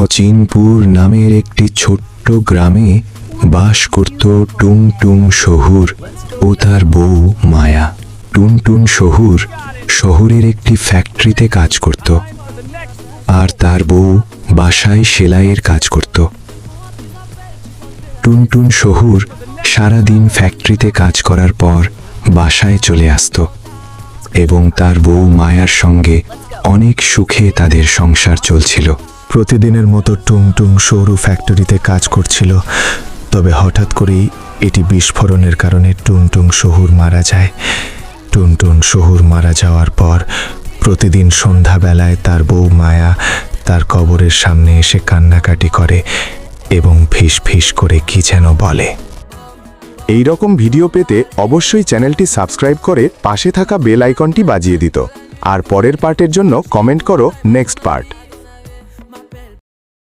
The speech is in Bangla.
অচিনপুর নামের একটি ছোট্ট গ্রামে বাস করত টুনটুন শহুর ও তার বউ মায়া। টুনটুন শহুর শহরের একটি ফ্যাক্টরিতে কাজ করত, আর তার বউ বাসায় সেলাইয়ের কাজ করত। টুনটুন শহুর সারাদিন ফ্যাক্টরিতে কাজ করার পর বাসায় চলে আসত এবং তার বউ মায়ার সঙ্গে অনেক সুখে তাদের সংসার চলছিল। প্রতিদিনের মতো টুংটুং সৌর ফ্যাক্টরিতে কাজ করছিল, তবে হঠাৎ করেই এটি বিস্ফোরণের কারণে টুনটুং শহুর মারা যায়। টুনটুন শহুর মারা যাওয়ার পর প্রতিদিন সন্ধ্যাবেলায় তার বউ মায়া তার কবরের সামনে এসে কান্নাকাটি করে এবং ফিস ফিস করে কি যেন বলে। এই রকম ভিডিও পেতে অবশ্যই চ্যানেলটি সাবস্ক্রাইব করে পাশে থাকা বেল আইকনটি বাজিয়ে দিত। আর পরের পার্টের জন্য কমেন্ট করো নেক্সট পার্ট।